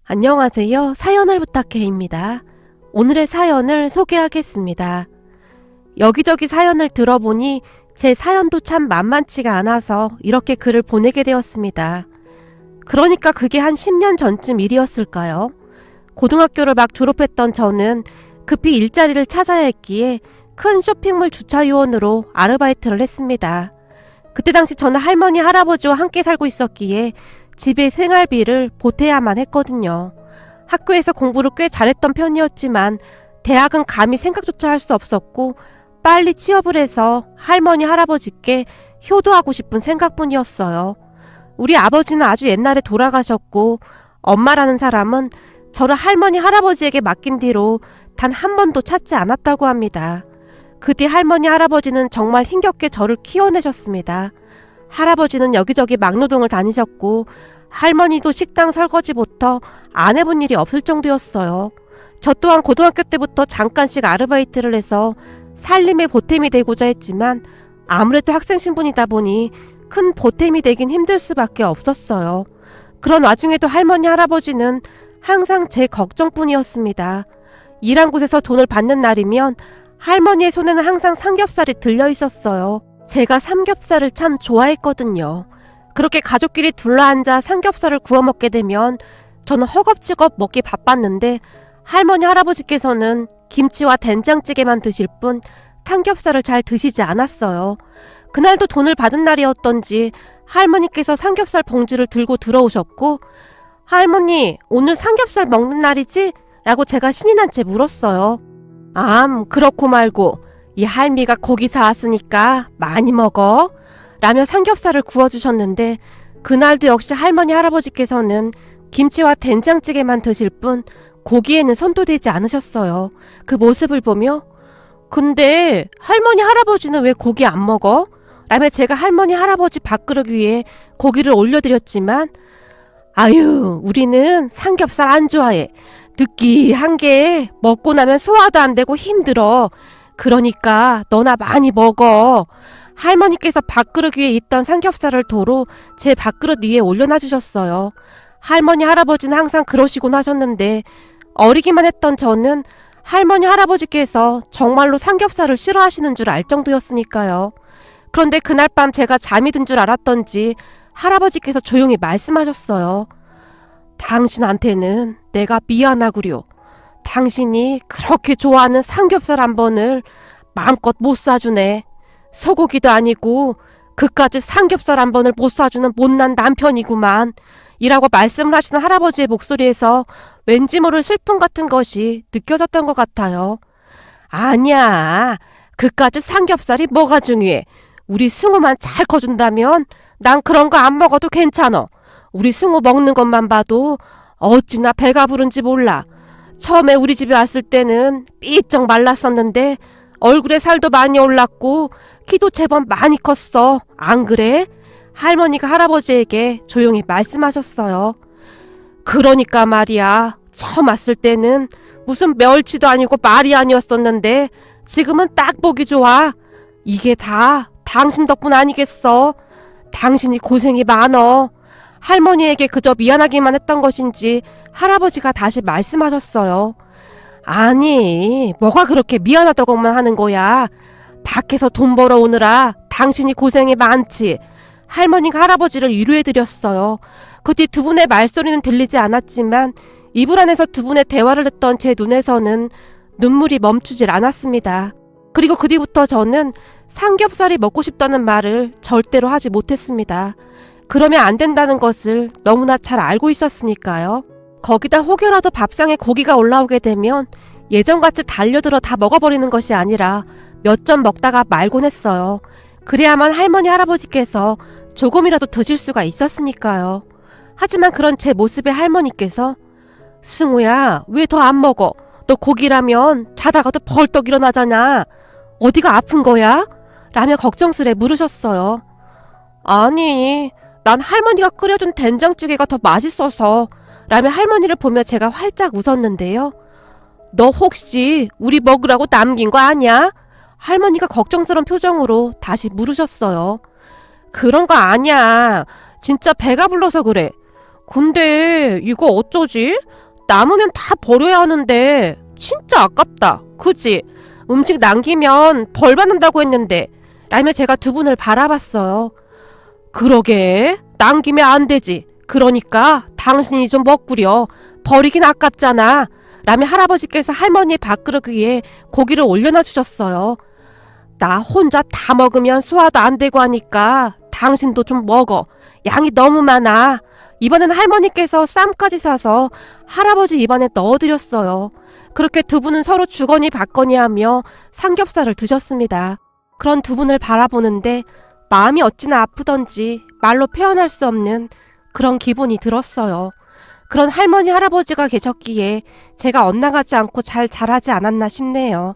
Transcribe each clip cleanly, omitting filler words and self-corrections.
안녕하세요. 사연을 부탁해입니다. 오늘의 사연을 소개하겠습니다. 여기저기 사연을 들어보니 제 사연도 참 만만치가 않아서 이렇게 글을 보내게 되었습니다. 그러니까 그게 한 10년 전쯤 일이었을까요? 고등학교를 막 졸업했던 저는 급히 일자리를 찾아야 했기에 큰 쇼핑몰 주차 요원으로 아르바이트를 했습니다. 그때 당시 저는 할머니, 할아버지와 함께 살고 있었기에 집에 생활비를 보태야만 했거든요. 학교에서 공부를 꽤 잘했던 편이었지만 대학은 감히 생각조차 할 수 없었고 빨리 취업을 해서 할머니, 할아버지께 효도하고 싶은 생각뿐이었어요. 우리 아버지는 아주 옛날에 돌아가셨고 엄마라는 사람은 저를 할머니, 할아버지에게 맡긴 뒤로 단 한 번도 찾지 않았다고 합니다. 그 뒤 할머니, 할아버지는 정말 힘겹게 저를 키워내셨습니다. 할아버지는 여기저기 막노동을 다니셨고 할머니도 식당 설거지부터 안 해본 일이 없을 정도였어요. 저 또한 고등학교 때부터 잠깐씩 아르바이트를 해서 살림의 보탬이 되고자 했지만 아무래도 학생 신분이다 보니 큰 보탬이 되긴 힘들 수밖에 없었어요. 그런 와중에도 할머니, 할아버지는 항상 제 걱정뿐이었습니다. 일한 곳에서 돈을 받는 날이면 할머니의 손에는 항상 삼겹살이 들려 있었어요. 제가 삼겹살을 참 좋아했거든요. 그렇게 가족끼리 둘러앉아 삼겹살을 구워 먹게 되면 저는 허겁지겁 먹기 바빴는데 할머니, 할아버지께서는 김치와 된장찌개만 드실 뿐 삼겹살을 잘 드시지 않았어요. 그날도 돈을 받은 날이었던지 할머니께서 삼겹살 봉지를 들고 들어오셨고 할머니, 오늘 삼겹살 먹는 날이지? 라고 제가 신이 난 채 물었어요. 그렇고 말고 이 할미가 고기 사왔으니까 많이 먹어 라며 삼겹살을 구워주셨는데 그날도 역시 할머니, 할아버지께서는 김치와 된장찌개만 드실 뿐 고기에는 손도 대지 않으셨어요. 그 모습을 보며 근데 할머니, 할아버지는 왜 고기 안 먹어? 라며 제가 할머니, 할아버지 밥그릇 위에 고기를 올려드렸지만 우리는 삼겹살 안 좋아해. 느끼한 게 먹고 나면 소화도 안 되고 힘들어. 그러니까 너나 많이 먹어. 할머니께서 밥그릇 위에 있던 삼겹살을 도로 제 밥그릇 위에 올려놔 주셨어요. 할머니, 할아버지는 항상 그러시곤 하셨는데 어리기만 했던 저는 할머니, 할아버지께서 정말로 삼겹살을 싫어하시는 줄 알 정도였으니까요. 그런데 그날 밤 제가 잠이 든 줄 알았던지 할아버지께서 조용히 말씀하셨어요. 당신한테는 내가 미안하구려. 당신이 그렇게 좋아하는 삼겹살 한 번을 마음껏 못 사주네. 소고기도 아니고 그까짓 삼겹살 한 번을 못 사주는 못난 남편이구만. 이라고 말씀을 하시는 할아버지의 목소리에서 왠지 모를 슬픔 같은 것이 느껴졌던 것 같아요. 아니야. 그까짓 삼겹살이 뭐가 중요해. 우리 승우만 잘 커준다면 난 그런 거 안 먹어도 괜찮아. 우리 승우 먹는 것만 봐도 어찌나 배가 부른지 몰라. 처음에 우리 집에 왔을 때는 삐쩍 말랐었는데 얼굴에 살도 많이 올랐고 키도 제법 많이 컸어. 안 그래? 할머니가 할아버지에게 조용히 말씀하셨어요. 그러니까 말이야. 처음 왔을 때는 무슨 멸치도 아니고 말이 아니었었는데 지금은 딱 보기 좋아. 이게 다 당신 덕분 아니겠어. 당신이 고생이 많어. 할머니에게 그저 미안하기만 했던 것인지 할아버지가 다시 말씀하셨어요. 아니, 뭐가 그렇게 미안하다고만 하는 거야. 밖에서 돈 벌어오느라 당신이 고생이 많지. 할머니가 할아버지를 위로해드렸어요. 그 뒤 두 분의 말소리는 들리지 않았지만 이불 안에서 두 분의 대화를 듣던 제 눈에서는 눈물이 멈추질 않았습니다. 그리고 그 뒤부터 저는 삼겹살이 먹고 싶다는 말을 절대로 하지 못했습니다. 그러면 안 된다는 것을 너무나 잘 알고 있었으니까요. 거기다 혹여라도 밥상에 고기가 올라오게 되면 예전같이 달려들어 다 먹어버리는 것이 아니라 몇 점 먹다가 말곤 했어요. 그래야만 할머니, 할아버지께서 조금이라도 드실 수가 있었으니까요. 하지만 그런 제 모습에 할머니께서 승우야, 왜 더 안 먹어? 너 고기라면 자다가도 벌떡 일어나잖아. 어디가 아픈 거야? 라며 걱정스레 물으셨어요. 아니, 난 할머니가 끓여준 된장찌개가 더 맛있어서 라며 할머니를 보며 제가 활짝 웃었는데요. 너 혹시 우리 먹으라고 남긴 거 아니야? 할머니가 걱정스러운 표정으로 다시 물으셨어요. 그런 거 아니야. 진짜 배가 불러서 그래. 근데 이거 어쩌지? 남으면 다 버려야 하는데 진짜 아깝다. 그지? 음식 남기면 벌 받는다고 했는데 라며 제가 두 분을 바라봤어요. 그러게 남기면 안 되지. 그러니까 당신이 좀 먹구려. 버리긴 아깝잖아. 라며 할아버지께서 할머니의 밥그릇 위에 고기를 올려놔 주셨어요. 나 혼자 다 먹으면 소화도 안 되고 하니까 당신도 좀 먹어. 양이 너무 많아. 이번엔 할머니께서 쌈까지 사서 할아버지 입안에 넣어드렸어요. 그렇게 두 분은 서로 주거니 받거니 하며 삼겹살을 드셨습니다. 그런 두 분을 바라보는데 마음이 어찌나 아프던지 말로 표현할 수 없는 그런 기분이 들었어요. 그런 할머니 할아버지가 계셨기에 제가 엇나가지 않고 잘 자라지 않았나 싶네요.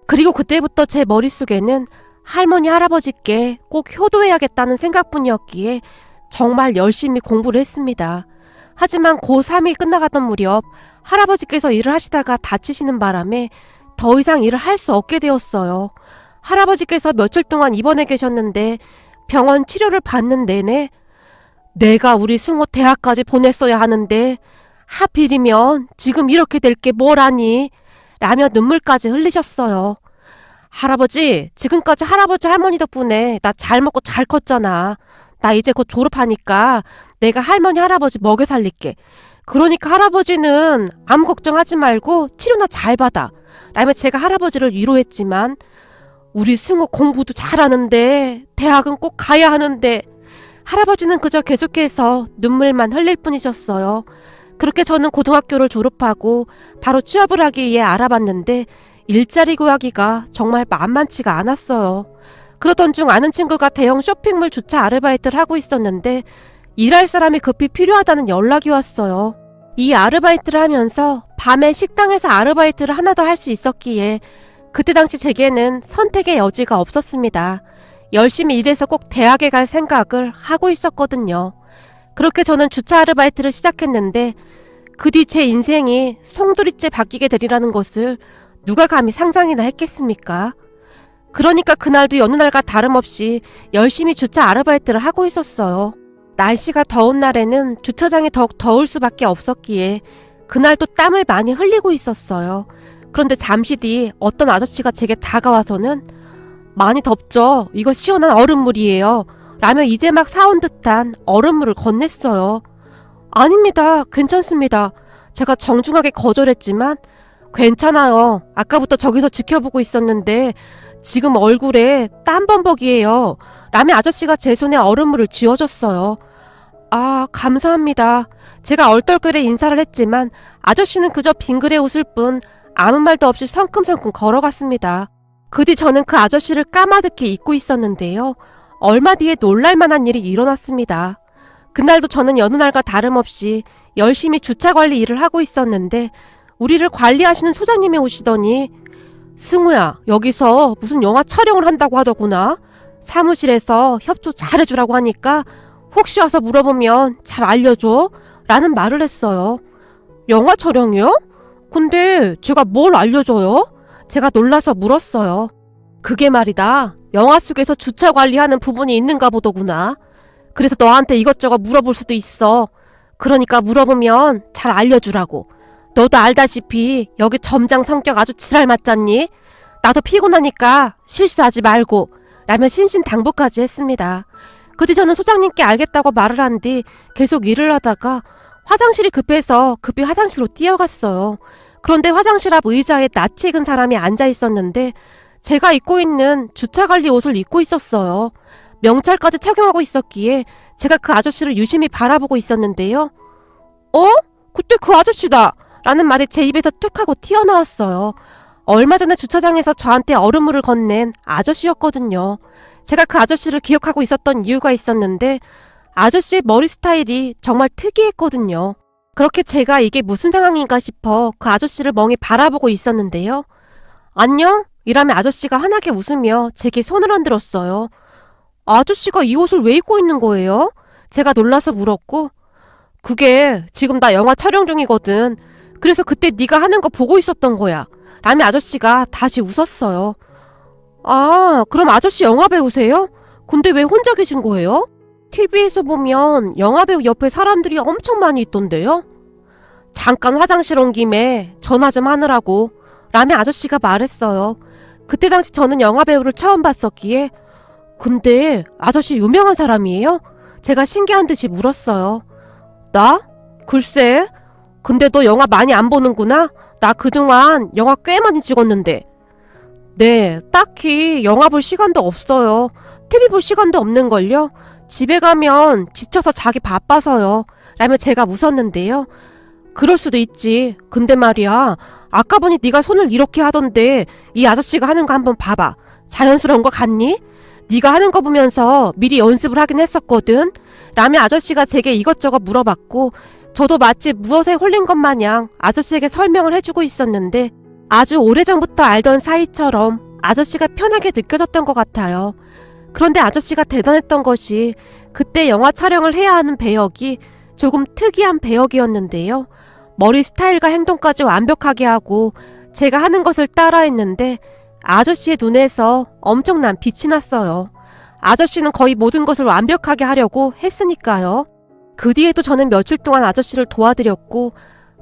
그리고 그때부터 제 머릿속에는 할머니 할아버지께 꼭 효도해야겠다는 생각뿐이었기에 정말 열심히 공부를 했습니다. 하지만 고3이 끝나가던 무렵 할아버지께서 일을 하시다가 다치시는 바람에 더 이상 일을 할 수 없게 되었어요. 할아버지께서 며칠 동안 입원해 계셨는데 병원 치료를 받는 내내 내가 우리 승호 대학까지 보냈어야 하는데 하필이면 지금 이렇게 될 게 뭐라니 라며 눈물까지 흘리셨어요. 할아버지, 지금까지 할아버지 할머니 덕분에 나 잘 먹고 잘 컸잖아. 나 이제 곧 졸업하니까 내가 할머니 할아버지 먹여 살릴게. 그러니까 할아버지는 아무 걱정하지 말고 치료나 잘 받아. 라며 제가 할아버지를 위로했지만 우리 승호 공부도 잘하는데 대학은 꼭 가야 하는데 할아버지는 그저 계속해서 눈물만 흘릴 뿐이셨어요. 그렇게 저는 고등학교를 졸업하고 바로 취업을 하기 위해 알아봤는데 일자리 구하기가 정말 만만치가 않았어요. 그러던 중 아는 친구가 대형 쇼핑몰 주차 아르바이트를 하고 있었는데 일할 사람이 급히 필요하다는 연락이 왔어요. 이 아르바이트를 하면서 밤에 식당에서 아르바이트를 하나 더 할 수 있었기에 그때 당시 제게는 선택의 여지가 없었습니다. 열심히 일해서 꼭 대학에 갈 생각을 하고 있었거든요. 그렇게 저는 주차 아르바이트를 시작했는데 그 뒤 제 인생이 송두리째 바뀌게 되리라는 것을 누가 감히 상상이나 했겠습니까? 그러니까 그날도 여느 날과 다름없이 열심히 주차 아르바이트를 하고 있었어요. 날씨가 더운 날에는 주차장이 더욱 더울 수밖에 없었기에 그날도 땀을 많이 흘리고 있었어요. 그런데 잠시 뒤 어떤 아저씨가 제게 다가와서는 많이 덥죠? 이거 시원한 얼음물이에요. 라며 이제 막 사온 듯한 얼음물을 건넸어요. 아닙니다. 괜찮습니다. 제가 정중하게 거절했지만 괜찮아요. 아까부터 저기서 지켜보고 있었는데 지금 얼굴에 땀범벅이에요. 라며 아저씨가 제 손에 얼음물을 쥐어줬어요. 아, 감사합니다. 제가 얼떨결에 인사를 했지만 아저씨는 그저 빙그레 웃을 뿐 아무 말도 없이 성큼성큼 걸어갔습니다. 그 뒤 저는 그 아저씨를 까마득히 잊고 있었는데요. 얼마 뒤에 놀랄만한 일이 일어났습니다. 그날도 저는 여느 날과 다름없이 열심히 주차관리 일을 하고 있었는데 우리를 관리하시는 소장님이 오시더니 승우야, 여기서 무슨 영화 촬영을 한다고 하더구나. 사무실에서 협조 잘해주라고 하니까 혹시 와서 물어보면 잘 알려줘 라는 말을 했어요. 영화 촬영이요? 근데 제가 뭘 알려줘요? 제가 놀라서 물었어요. 그게 말이다. 영화 속에서 주차 관리하는 부분이 있는가 보더구나. 그래서 너한테 이것저것 물어볼 수도 있어. 그러니까 물어보면 잘 알려주라고. 너도 알다시피 여기 점장 성격 아주 지랄 맞잖니? 나도 피곤하니까 실수하지 말고 라며 신신당부까지 했습니다. 그 뒤 저는 소장님께 알겠다고 말을 한 뒤 계속 일을 하다가 화장실이 급해서 급히 화장실로 뛰어갔어요. 그런데 화장실 앞 의자에 낯이 익은 사람이 앉아 있었는데 제가 입고 있는 주차관리 옷을 입고 있었어요. 명찰까지 착용하고 있었기에 제가 그 아저씨를 유심히 바라보고 있었는데요. 그때 그 아저씨다! 라는 말이 제 입에서 툭 하고 튀어나왔어요. 얼마 전에 주차장에서 저한테 얼음물을 건넨 아저씨였거든요. 제가 그 아저씨를 기억하고 있었던 이유가 있었는데 아저씨의 머리 스타일이 정말 특이했거든요. 그렇게 제가 이게 무슨 상황인가 싶어 그 아저씨를 멍히 바라보고 있었는데요. 안녕? 이라며 아저씨가 환하게 웃으며 제게 손을 흔들었어요. 아저씨가 이 옷을 왜 입고 있는 거예요? 제가 놀라서 물었고 그게 지금 나 영화 촬영 중이거든. 그래서 그때 네가 하는 거 보고 있었던 거야. 라며 아저씨가 다시 웃었어요. 아, 그럼 아저씨 영화 배우세요? 근데 왜 혼자 계신 거예요? TV에서 보면 영화배우 옆에 사람들이 엄청 많이 있던데요? 잠깐 화장실 온 김에 전화 좀 하느라고 라며 아저씨가 말했어요. 그때 당시 저는 영화배우를 처음 봤었기에 근데 아저씨 유명한 사람이에요? 제가 신기한 듯이 물었어요. 나? 글쎄. 근데 너 영화 많이 안 보는구나? 나 그동안 영화 꽤 많이 찍었는데. 네, 딱히 영화 볼 시간도 없어요. TV 볼 시간도 없는걸요? 집에 가면 지쳐서 자기 바빠서요. 라며 제가 웃었는데요. 그럴 수도 있지. 근데 말이야. 아까 보니 네가 손을 이렇게 하던데 이 아저씨가 하는 거 한번 봐봐. 자연스러운 거 같니? 네가 하는 거 보면서 미리 연습을 하긴 했었거든. 라며 아저씨가 제게 이것저것 물어봤고 저도 마치 무엇에 홀린 것 마냥 아저씨에게 설명을 해주고 있었는데 아주 오래전부터 알던 사이처럼 아저씨가 편하게 느껴졌던 것 같아요. 그런데 아저씨가 대단했던 것이 그때 영화 촬영을 해야 하는 배역이 조금 특이한 배역이었는데요. 머리 스타일과 행동까지 완벽하게 하고 제가 하는 것을 따라했는데 아저씨의 눈에서 엄청난 빛이 났어요. 아저씨는 거의 모든 것을 완벽하게 하려고 했으니까요. 그 뒤에도 저는 며칠 동안 아저씨를 도와드렸고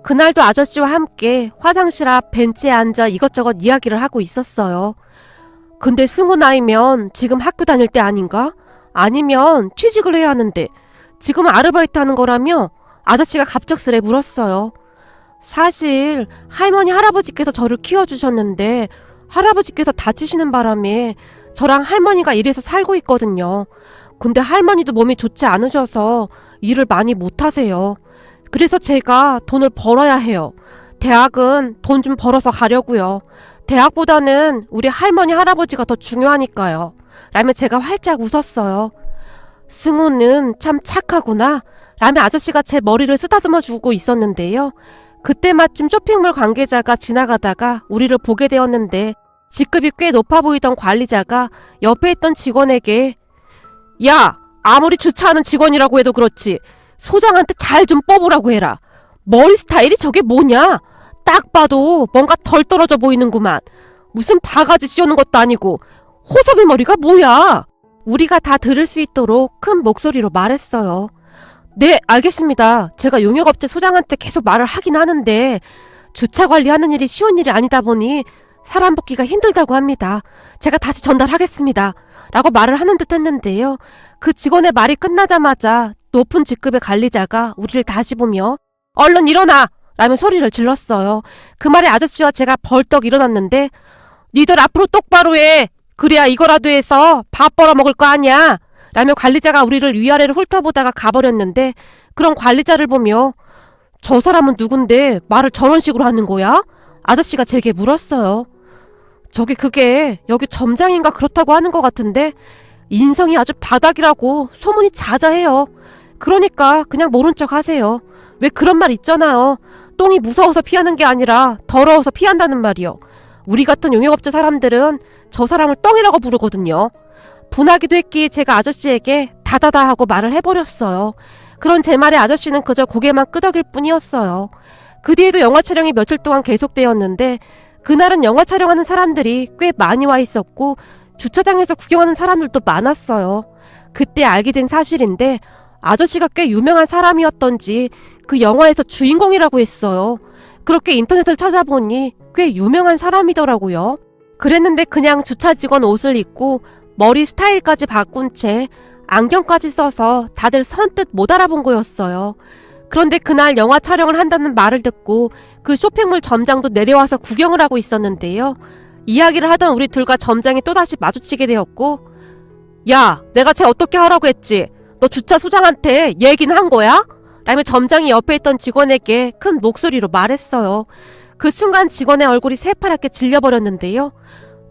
그날도 아저씨와 함께 화장실 앞 벤치에 앉아 이것저것 이야기를 하고 있었어요. 근데 승우 나이면 지금 학교 다닐 때 아닌가? 아니면 취직을 해야 하는데 지금 아르바이트 하는 거라며? 아저씨가 갑작스레 물었어요. 사실 할머니 할아버지께서 저를 키워주셨는데 할아버지께서 다치시는 바람에 저랑 할머니가 이래서 살고 있거든요. 근데 할머니도 몸이 좋지 않으셔서 일을 많이 못하세요. 그래서 제가 돈을 벌어야 해요. 대학은 돈 좀 벌어서 가려고요. 대학보다는 우리 할머니 할아버지가 더 중요하니까요. 라며 제가 활짝 웃었어요. 승우는 참 착하구나. 라며 아저씨가 제 머리를 쓰다듬어 주고 있었는데요. 그때 마침 쇼핑몰 관계자가 지나가다가 우리를 보게 되었는데 직급이 꽤 높아 보이던 관리자가 옆에 있던 직원에게 야! 아무리 주차하는 직원이라고 해도 그렇지 소장한테 잘 좀 뽑으라고 해라. 머리 스타일이 저게 뭐냐? 딱 봐도 뭔가 덜 떨어져 보이는구만. 무슨 바가지 씌우는 것도 아니고 호섭이 머리가 뭐야? 우리가 다 들을 수 있도록 큰 목소리로 말했어요. 네, 알겠습니다. 제가 용역업체 소장한테 계속 말을 하긴 하는데 주차 관리하는 일이 쉬운 일이 아니다 보니 사람 뽑기가 힘들다고 합니다. 제가 다시 전달하겠습니다. 라고 말을 하는 듯 했는데요. 그 직원의 말이 끝나자마자 높은 직급의 관리자가 우리를 다시 보며 얼른 일어나! 라며 소리를 질렀어요. 그 말에 아저씨와 제가 벌떡 일어났는데 니들 앞으로 똑바로 해! 그래야 이거라도 해서 밥 벌어먹을 거 아니야! 라며 관리자가 우리를 위아래를 훑어보다가 가버렸는데 그런 관리자를 보며 저 사람은 누군데 말을 저런 식으로 하는 거야? 아저씨가 제게 물었어요. 그게 여기 점장인가 그렇다고 하는 것 같은데 인성이 아주 바닥이라고 소문이 자자해요. 그러니까 그냥 모른 척 하세요. 왜 그런 말 있잖아요. 똥이 무서워서 피하는 게 아니라 더러워서 피한다는 말이요. 우리 같은 용역업체 사람들은 저 사람을 똥이라고 부르거든요. 분하기도 했기에 제가 아저씨에게 다다다 하고 말을 해버렸어요. 그런 제 말에 아저씨는 그저 고개만 끄덕일 뿐이었어요. 그 뒤에도 영화 촬영이 며칠 동안 계속되었는데 그날은 영화 촬영하는 사람들이 꽤 많이 와 있었고 주차장에서 구경하는 사람들도 많았어요. 그때 알게 된 사실인데 아저씨가 꽤 유명한 사람이었던지 그 영화에서 주인공이라고 했어요. 그렇게 인터넷을 찾아보니 꽤 유명한 사람이더라고요. 그랬는데 그냥 주차 직원 옷을 입고 머리 스타일까지 바꾼 채 안경까지 써서 다들 선뜻 못 알아본 거였어요. 그런데 그날 영화 촬영을 한다는 말을 듣고 그 쇼핑몰 점장도 내려와서 구경을 하고 있었는데요. 이야기를 하던 우리 둘과 점장이 또다시 마주치게 되었고 야, 내가 쟤 어떻게 하라고 했지? 너 주차 소장한테 얘기는 한 거야? 라며 점장이 옆에 있던 직원에게 큰 목소리로 말했어요. 그 순간 직원의 얼굴이 새파랗게 질려버렸는데요.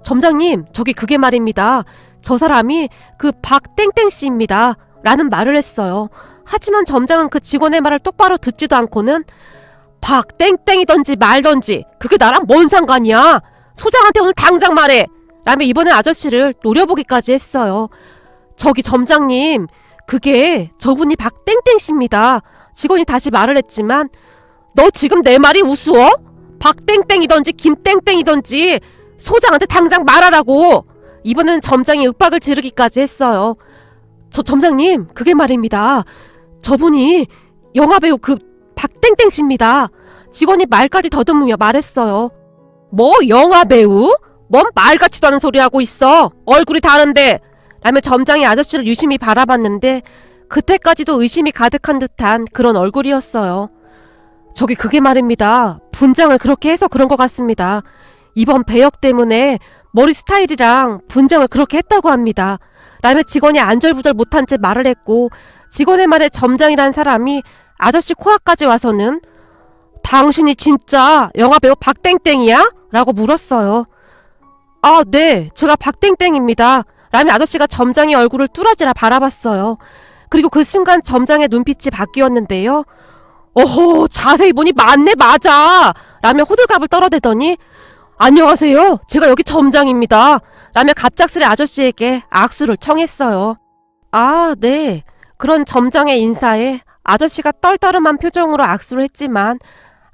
점장님, 그게 말입니다. 저 사람이 그 박땡땡씨입니다. 라는 말을 했어요. 하지만 점장은 그 직원의 말을 똑바로 듣지도 않고는 박땡땡이던지 말던지 그게 나랑 뭔 상관이야? 소장한테 오늘 당장 말해! 라며 이번엔 아저씨를 노려보기까지 했어요. 점장님, 그게 저분이 박땡땡씨입니다. 직원이 다시 말을 했지만 너 지금 내 말이 우스워? 박땡땡이던지 김땡땡이던지 소장한테 당장 말하라고! 이번엔 점장이 윽박을 지르기까지 했어요. 저 점장님, 그게 말입니다. 저분이 영화배우 그 박땡땡 씨입니다. 직원이 말까지 더듬으며 말했어요. 뭐 영화배우? 뭔 말 같지도 않은 소리 하고 있어. 얼굴이 다른데. 라며 점장이 아저씨를 유심히 바라봤는데 그때까지도 의심이 가득한 듯한 그런 얼굴이었어요. 저기 그게 말입니다. 분장을 그렇게 해서 그런 것 같습니다. 이번 배역 때문에 머리 스타일이랑 분장을 그렇게 했다고 합니다. 라며 직원이 안절부절 못한 채 말을 했고 직원의 말에 점장이란 사람이 아저씨 코앞까지 와서는 당신이 진짜 영화배우 박땡땡이야? 라고 물었어요. 아, 네, 제가 박땡땡입니다. 라며 아저씨가 점장의 얼굴을 뚫어지라 바라봤어요. 그리고 그 순간 점장의 눈빛이 바뀌었는데요. 어허, 자세히 보니 맞네, 맞아! 라며 호들갑을 떨어대더니 안녕하세요, 제가 여기 점장입니다. 라며 갑작스레 아저씨에게 악수를 청했어요. 아, 네. 그런 점장의 인사에 아저씨가 떨떠름한 표정으로 악수를 했지만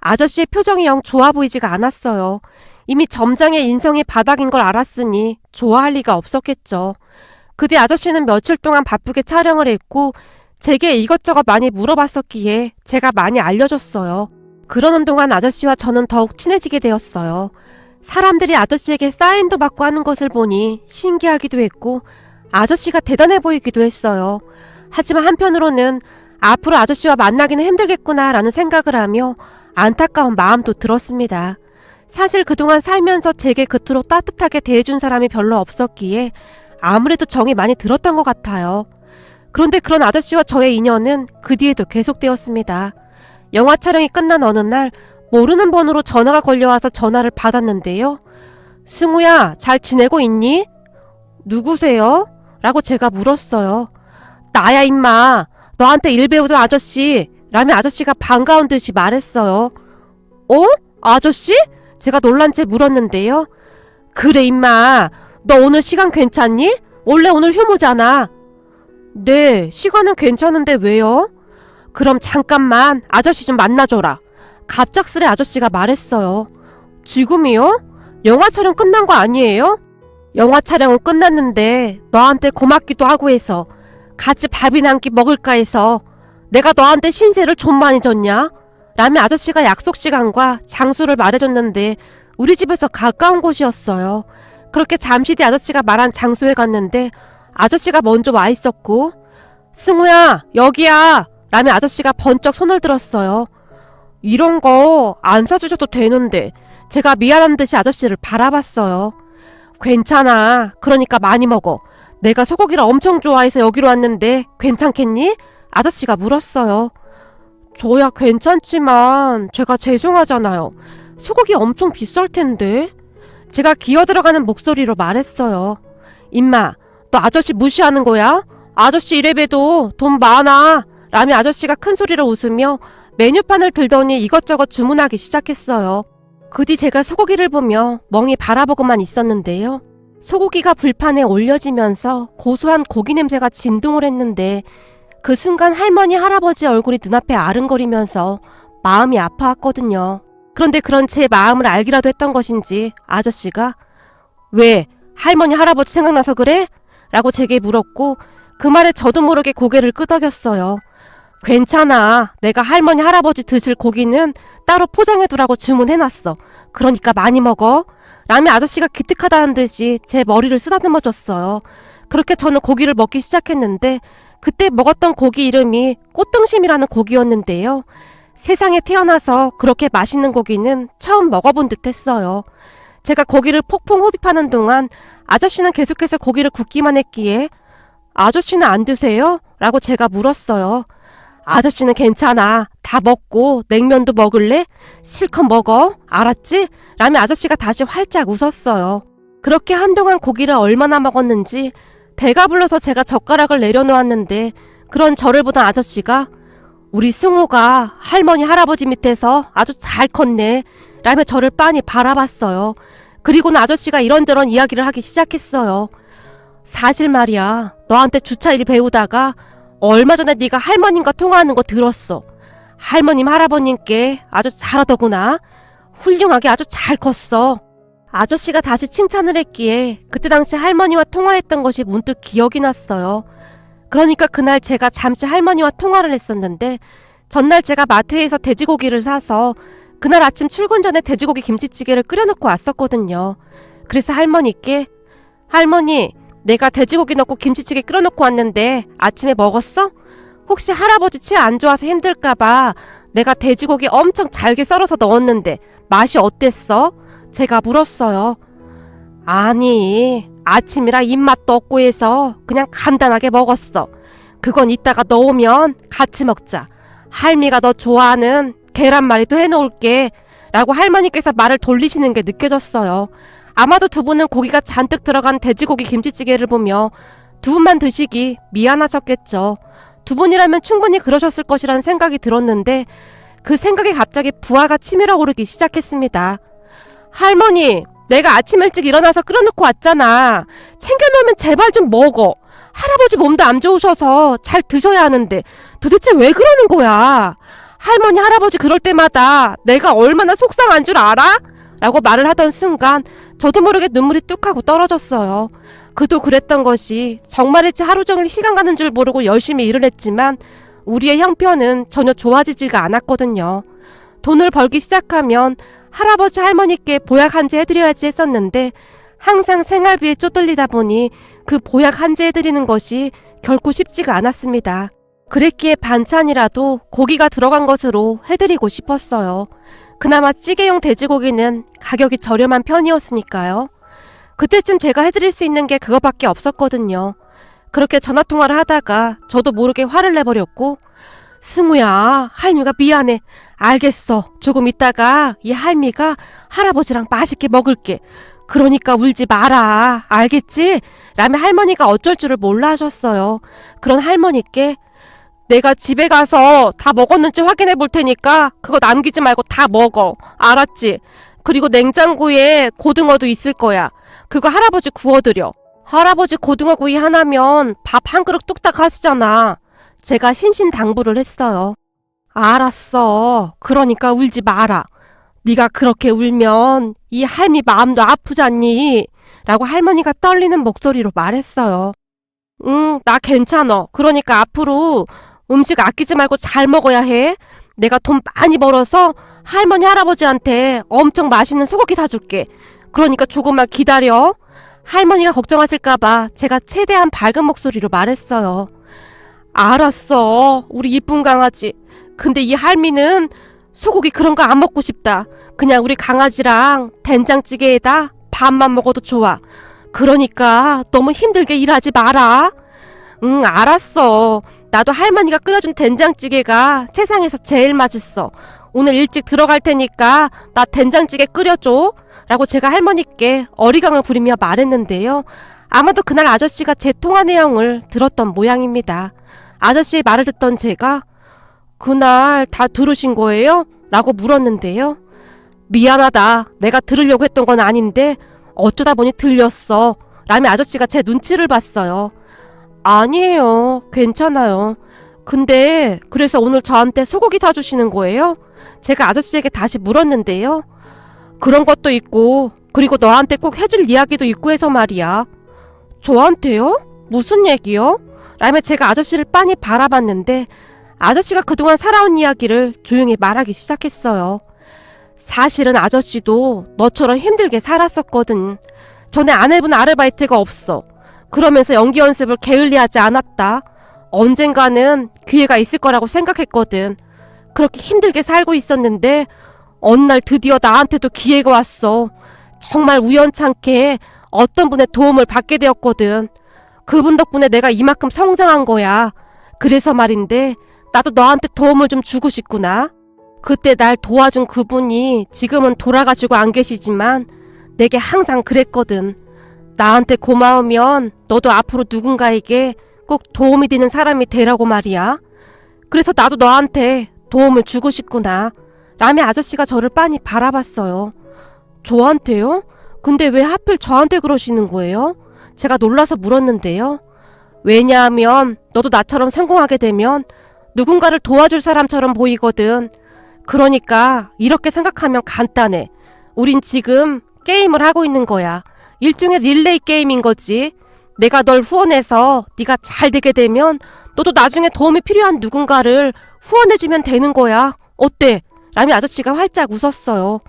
아저씨의 표정이 영 좋아 보이지가 않았어요. 이미 점장의 인성이 바닥인 걸 알았으니 좋아할 리가 없었겠죠. 그뒤 아저씨는 며칠 동안 바쁘게 촬영을 했고 제게 이것저것 많이 물어봤었기에 제가 많이 알려줬어요. 그러는 동안 아저씨와 저는 더욱 친해지게 되었어요. 사람들이 아저씨에게 사인도 받고 하는 것을 보니 신기하기도 했고 아저씨가 대단해 보이기도 했어요. 하지만 한편으로는 앞으로 아저씨와 만나기는 힘들겠구나 라는 생각을 하며 안타까운 마음도 들었습니다. 사실 그동안 살면서 제게 그토록 따뜻하게 대해준 사람이 별로 없었기에 아무래도 정이 많이 들었던 것 같아요. 그런데 그런 아저씨와 저의 인연은 그 뒤에도 계속되었습니다. 영화 촬영이 끝난 어느 날 모르는 번호로 전화가 걸려와서 전화를 받았는데요. 승우야, 잘 지내고 있니? 누구세요? 라고 제가 물었어요. 나야 임마. 너한테 일 배우던 아저씨. 라며 아저씨가 반가운 듯이 말했어요. 어? 아저씨? 제가 놀란 채 물었는데요. 그래 임마. 너 오늘 시간 괜찮니? 원래 오늘 휴무잖아. 네, 시간은 괜찮은데 왜요? 그럼 잠깐만 아저씨 좀 만나줘라. 갑작스레 아저씨가 말했어요. 지금이요? 영화 촬영 끝난 거 아니에요? 영화 촬영은 끝났는데 너한테 고맙기도 하고 해서 같이 밥이나 한 끼 먹을까 해서 내가 너한테 신세를 좀 많이 졌냐? 라며 아저씨가 약속 시간과 장소를 말해줬는데 우리 집에서 가까운 곳이었어요. 그렇게 잠시 뒤 아저씨가 말한 장소에 갔는데 아저씨가 먼저 와 있었고 승우야, 여기야! 라며 아저씨가 번쩍 손을 들었어요. 이런 거 안 사주셔도 되는데 제가 미안한 듯이 아저씨를 바라봤어요. 괜찮아. 그러니까 많이 먹어. 내가 소고기를 엄청 좋아해서 여기로 왔는데 괜찮겠니? 아저씨가 물었어요. 저야 괜찮지만 제가 죄송하잖아요. 소고기 엄청 비쌀 텐데. 제가 기어들어가는 목소리로 말했어요. 임마, 너 아저씨 무시하는 거야? 아저씨 이래봬도 돈 많아. 라며 아저씨가 큰 소리로 웃으며 메뉴판을 들더니 이것저것 주문하기 시작했어요. 그 뒤 제가 소고기를 보며 멍이 바라보고만 있었는데요. 소고기가 불판에 올려지면서 고소한 고기 냄새가 진동을 했는데 그 순간 할머니 할아버지 얼굴이 눈앞에 아른거리면서 마음이 아파왔거든요. 그런데 그런 제 마음을 알기라도 했던 것인지 아저씨가 왜 할머니 할아버지 생각나서 그래? 라고 제게 물었고 그 말에 저도 모르게 고개를 끄덕였어요. 괜찮아. 내가 할머니 할아버지 드실 고기는 따로 포장해두라고 주문해놨어. 그러니까 많이 먹어. 라며 아저씨가 기특하다는 듯이 제 머리를 쓰다듬어 줬어요. 그렇게 저는 고기를 먹기 시작했는데 그때 먹었던 고기 이름이 꽃등심이라는 고기였는데요. 세상에 태어나서 그렇게 맛있는 고기는 처음 먹어본 듯 했어요. 제가 고기를 폭풍 흡입하는 동안 아저씨는 계속해서 고기를 굽기만 했기에 아저씨는 안 드세요? 라고 제가 물었어요. 아저씨는 괜찮아. 다 먹고 냉면도 먹을래? 실컷 먹어. 알았지? 라며 아저씨가 다시 활짝 웃었어요. 그렇게 한동안 고기를 얼마나 먹었는지 배가 불러서 제가 젓가락을 내려놓았는데 그런 저를 보던 아저씨가 우리 승호가 할머니 할아버지 밑에서 아주 잘 컸네. 라며 저를 빤히 바라봤어요. 그리고는 아저씨가 이런저런 이야기를 하기 시작했어요. 사실 말이야. 너한테 주차 일 배우다가 얼마 전에 네가 할머님과 통화하는 거 들었어. 할머님 할아버님께 아주 잘하더구나. 훌륭하게 아주 잘 컸어. 아저씨가 다시 칭찬을 했기에 그때 당시 할머니와 통화했던 것이 문득 기억이 났어요. 그러니까 그날 제가 잠시 할머니와 통화를 했었는데 전날 제가 마트에서 돼지고기를 사서 그날 아침 출근 전에 돼지고기 김치찌개를 끓여놓고 왔었거든요. 그래서 할머니께 할머니, 내가 돼지고기 넣고 김치찌개 끓여놓고 왔는데 아침에 먹었어? 혹시 할아버지 치아 안 좋아서 힘들까봐 내가 돼지고기 엄청 잘게 썰어서 넣었는데 맛이 어땠어? 제가 물었어요. 아니, 아침이라 입맛도 없고 해서 그냥 간단하게 먹었어. 그건 이따가 넣으면 같이 먹자. 할미가 너 좋아하는 계란말이도 해놓을게. 라고 할머니께서 말을 돌리시는 게 느껴졌어요. 아마도 두 분은 고기가 잔뜩 들어간 돼지고기 김치찌개를 보며 두 분만 드시기 미안하셨겠죠. 두 분이라면 충분히 그러셨을 것이라는 생각이 들었는데 그 생각에 갑자기 부하가 치밀어 오르기 시작했습니다. 할머니, 내가 아침 일찍 일어나서 끓여놓고 왔잖아. 챙겨놓으면 제발 좀 먹어. 할아버지 몸도 안 좋으셔서 잘 드셔야 하는데 도대체 왜 그러는 거야? 할머니, 할아버지 그럴 때마다 내가 얼마나 속상한 줄 알아? 라고 말을 하던 순간 저도 모르게 눈물이 뚝 하고 떨어졌어요. 그도 그랬던 것이 정말이지 하루 종일 시간 가는 줄 모르고 열심히 일을 했지만 우리의 형편은 전혀 좋아지지가 않았거든요. 돈을 벌기 시작하면 할아버지 할머니께 보약 한제 해드려야지 했었는데 항상 생활비에 쪼들리다 보니 그 보약 한제 해드리는 것이 결코 쉽지가 않았습니다. 그랬기에 반찬이라도 고기가 들어간 것으로 해드리고 싶었어요. 그나마 찌개용 돼지고기는 가격이 저렴한 편이었으니까요. 그때쯤 제가 해드릴 수 있는 게 그거밖에 없었거든요. 그렇게 전화통화를 하다가 저도 모르게 화를 내버렸고 승우야, 할미가 미안해. 알겠어. 조금 있다가 이 할미가 할아버지랑 맛있게 먹을게. 그러니까 울지 마라. 알겠지? 라며 할머니가 어쩔 줄을 몰라 하셨어요. 그런 할머니께 내가 집에 가서 다 먹었는지 확인해 볼 테니까 그거 남기지 말고 다 먹어. 알았지? 그리고 냉장고에 고등어도 있을 거야. 그거 할아버지 구워드려. 할아버지 고등어구이 하나면 밥 한 그릇 뚝딱 하시잖아. 제가 신신당부를 했어요. 알았어. 그러니까 울지 마라. 네가 그렇게 울면 이 할미 마음도 아프잖니? 라고 할머니가 떨리는 목소리로 말했어요. 응, 나 괜찮아. 그러니까 앞으로 음식 아끼지 말고 잘 먹어야 해. 내가 돈 많이 벌어서 할머니 할아버지한테 엄청 맛있는 소고기 사줄게. 그러니까 조금만 기다려. 할머니가 걱정하실까봐 제가 최대한 밝은 목소리로 말했어요. 알았어. 우리 이쁜 강아지. 근데 이 할미는 소고기 그런 거 안 먹고 싶다. 그냥 우리 강아지랑 된장찌개에다 밥만 먹어도 좋아. 그러니까 너무 힘들게 일하지 마라. 응, 알았어. 나도 할머니가 끓여준 된장찌개가 세상에서 제일 맛있어. 오늘 일찍 들어갈 테니까 나 된장찌개 끓여줘. 라고 제가 할머니께 어리광을 부리며 말했는데요. 아마도 그날 아저씨가 제 통화 내용을 들었던 모양입니다. 아저씨의 말을 듣던 제가 그날 다 들으신 거예요? 라고 물었는데요. 미안하다. 내가 들으려고 했던 건 아닌데 어쩌다 보니 들렸어. 라며 아저씨가 제 눈치를 봤어요. 아니에요. 괜찮아요. 근데 그래서 오늘 저한테 소고기 사주시는 거예요? 제가 아저씨에게 다시 물었는데요. 그런 것도 있고 그리고 너한테 꼭 해줄 이야기도 있고 해서 말이야. 저한테요? 무슨 얘기요? 라며 제가 아저씨를 빤히 바라봤는데 아저씨가 그동안 살아온 이야기를 조용히 말하기 시작했어요. 사실은 아저씨도 너처럼 힘들게 살았었거든. 전에 안 해본 아르바이트가 없어. 그러면서 연기 연습을 게을리하지 않았다. 언젠가는 기회가 있을 거라고 생각했거든. 그렇게 힘들게 살고 있었는데 어느 날 드디어 나한테도 기회가 왔어. 정말 우연찮게 어떤 분의 도움을 받게 되었거든. 그분 덕분에 내가 이만큼 성장한 거야. 그래서 말인데 나도 너한테 도움을 좀 주고 싶구나. 그때 날 도와준 그분이 지금은 돌아가시고 안 계시지만 내게 항상 그랬거든. 나한테 고마우면 너도 앞으로 누군가에게 꼭 도움이 되는 사람이 되라고 말이야. 그래서 나도 너한테 도움을 주고 싶구나. 라며 아저씨가 저를 빤히 바라봤어요. 저한테요? 근데 왜 하필 저한테 그러시는 거예요? 제가 놀라서 물었는데요. 왜냐하면 너도 나처럼 성공하게 되면 누군가를 도와줄 사람처럼 보이거든. 그러니까 이렇게 생각하면 간단해. 우린 지금 게임을 하고 있는 거야. 일종의 릴레이 게임인 거지. 내가 널 후원해서 네가 잘 되게 되면 너도 나중에 도움이 필요한 누군가를 후원해주면 되는 거야. 어때? 라미 아저씨가 활짝 웃었어요.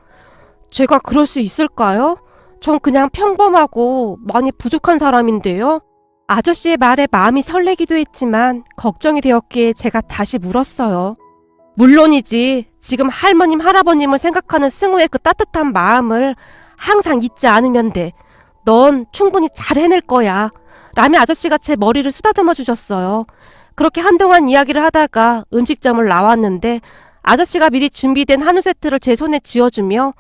제가 그럴 수 있을까요? 전 그냥 평범하고 많이 부족한 사람인데요. 아저씨의 말에 마음이 설레기도 했지만 걱정이 되었기에 제가 다시 물었어요. 물론이지. 지금 할머님, 할아버님을 생각하는 승우의 그 따뜻한 마음을 항상 잊지 않으면 돼. 넌 충분히 잘 해낼 거야. 라미 아저씨가 제 머리를 쓰다듬어 주셨어요. 그렇게 한동안 이야기를 하다가 음식점을 나왔는데 아저씨가 미리 준비된 한우 세트를 제 손에 쥐어주며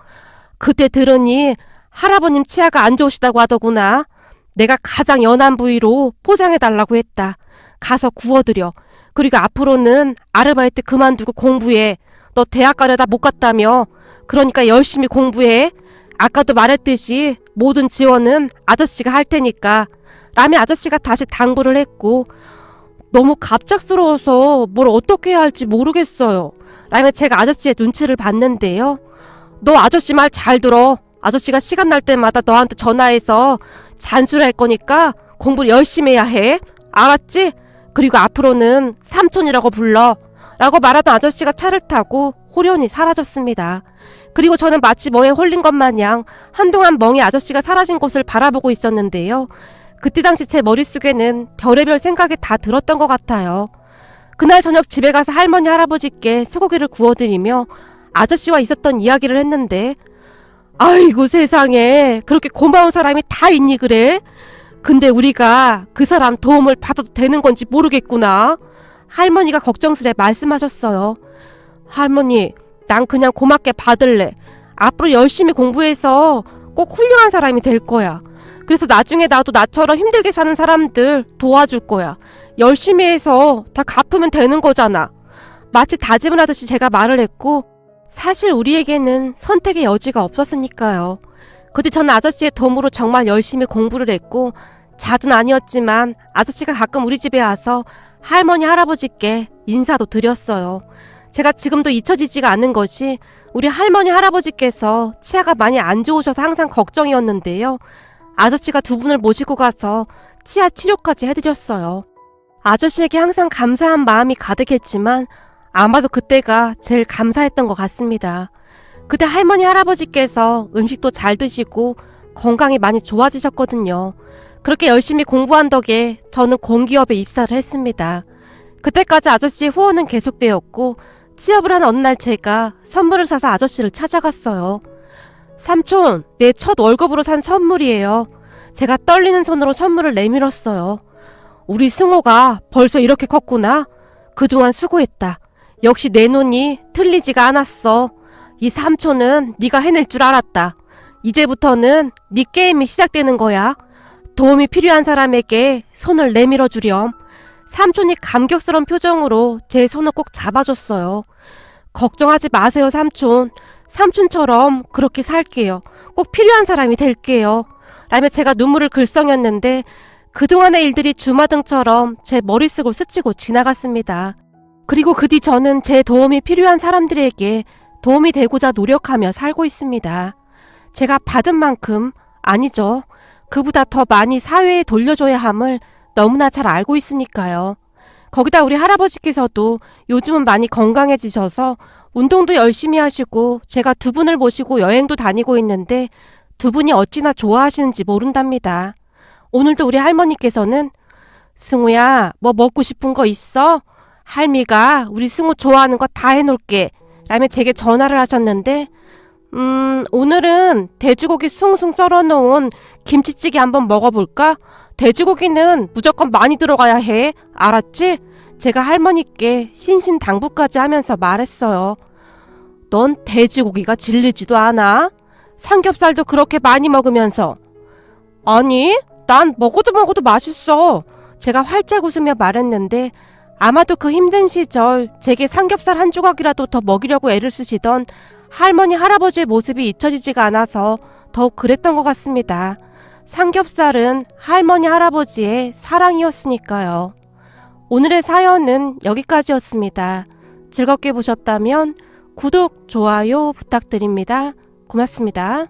그때 들으니 할아버님 치아가 안 좋으시다고 하더구나. 내가 가장 연한 부위로 포장해달라고 했다. 가서 구워드려. 그리고 앞으로는 아르바이트 그만두고 공부해. 너 대학 가려다 못 갔다며. 그러니까 열심히 공부해. 아까도 말했듯이 모든 지원은 아저씨가 할 테니까. 라미 아저씨가 다시 당부를 했고 너무 갑작스러워서 뭘 어떻게 해야 할지 모르겠어요. 라며 제가 아저씨의 눈치를 봤는데요. 너 아저씨 말 잘 들어. 아저씨가 시간 날 때마다 너한테 전화해서 잔소리 할 거니까 공부를 열심히 해야 해. 알았지? 그리고 앞으로는 삼촌이라고 불러. 라고 말하던 아저씨가 차를 타고 호련히 사라졌습니다. 그리고 저는 마치 뭐에 홀린 것 마냥 한동안 멍이 아저씨가 사라진 곳을 바라보고 있었는데요. 그때 당시 제 머릿속에는 별의별 생각이 다 들었던 것 같아요. 그날 저녁 집에 가서 할머니 할아버지께 소고기를 구워드리며 아저씨와 있었던 이야기를 했는데 아이고 세상에 그렇게 고마운 사람이 다 있니 그래? 근데 우리가 그 사람 도움을 받아도 되는 건지 모르겠구나. 할머니가 걱정스레 말씀하셨어요. 할머니, 난 그냥 고맙게 받을래. 앞으로 열심히 공부해서 꼭 훌륭한 사람이 될 거야. 그래서 나중에 나도 나처럼 힘들게 사는 사람들 도와줄 거야. 열심히 해서 다 갚으면 되는 거잖아. 마치 다짐을 하듯이 제가 말을 했고 사실 우리에게는 선택의 여지가 없었으니까요. 그때 저는 아저씨의 도움으로 정말 열심히 공부를 했고 자주는 아니었지만 아저씨가 가끔 우리 집에 와서 할머니 할아버지께 인사도 드렸어요. 제가 지금도 잊혀지지가 않는 것이 우리 할머니 할아버지께서 치아가 많이 안 좋으셔서 항상 걱정이었는데요. 아저씨가 두 분을 모시고 가서 치아 치료까지 해드렸어요. 아저씨에게 항상 감사한 마음이 가득했지만 아마도 그때가 제일 감사했던 것 같습니다. 그때 할머니 할아버지께서 음식도 잘 드시고 건강이 많이 좋아지셨거든요. 그렇게 열심히 공부한 덕에 저는 공기업에 입사를 했습니다. 그때까지 아저씨의 후원은 계속되었고 취업을 한 어느 날 제가 선물을 사서 아저씨를 찾아갔어요. 삼촌, 내 첫 월급으로 산 선물이에요. 제가 떨리는 손으로 선물을 내밀었어요. 우리 승호가 벌써 이렇게 컸구나. 그동안 수고했다. 역시 내 눈이 틀리지가 않았어. 이 삼촌은 네가 해낼 줄 알았다. 이제부터는 네 게임이 시작되는 거야. 도움이 필요한 사람에게 손을 내밀어 주렴. 삼촌이 감격스러운 표정으로 제 손을 꼭 잡아줬어요. 걱정하지 마세요, 삼촌. 삼촌처럼 그렇게 살게요. 꼭 필요한 사람이 될게요. 라며 제가 눈물을 글썽였는데 그동안의 일들이 주마등처럼 제 머릿속을 스치고 지나갔습니다. 그리고 그 뒤 저는 제 도움이 필요한 사람들에게 도움이 되고자 노력하며 살고 있습니다. 제가 받은 만큼, 아니죠. 그보다 더 많이 사회에 돌려줘야 함을 너무나 잘 알고 있으니까요. 거기다 우리 할아버지께서도 요즘은 많이 건강해지셔서 운동도 열심히 하시고 제가 두 분을 모시고 여행도 다니고 있는데 두 분이 어찌나 좋아하시는지 모른답니다. 오늘도 우리 할머니께서는 승우야, 뭐 먹고 싶은 거 있어? 할미가 우리 승우 좋아하는 거 다 해놓을게. 라며 제게 전화를 하셨는데 오늘은 돼지고기 숭숭 썰어놓은 김치찌개 한번 먹어볼까? 돼지고기는 무조건 많이 들어가야 해. 알았지? 제가 할머니께 신신당부까지 하면서 말했어요. 넌 돼지고기가 질리지도 않아? 삼겹살도 그렇게 많이 먹으면서. 아니, 난 먹어도 맛있어. 제가 활짝 웃으며 말했는데 아마도 그 힘든 시절 제게 삼겹살 한 조각이라도 더 먹이려고 애를 쓰시던 할머니 할아버지의 모습이 잊혀지지가 않아서 더욱 그랬던 것 같습니다. 삼겹살은 할머니 할아버지의 사랑이었으니까요. 오늘의 사연은 여기까지였습니다. 즐겁게 보셨다면 구독, 좋아요 부탁드립니다. 고맙습니다.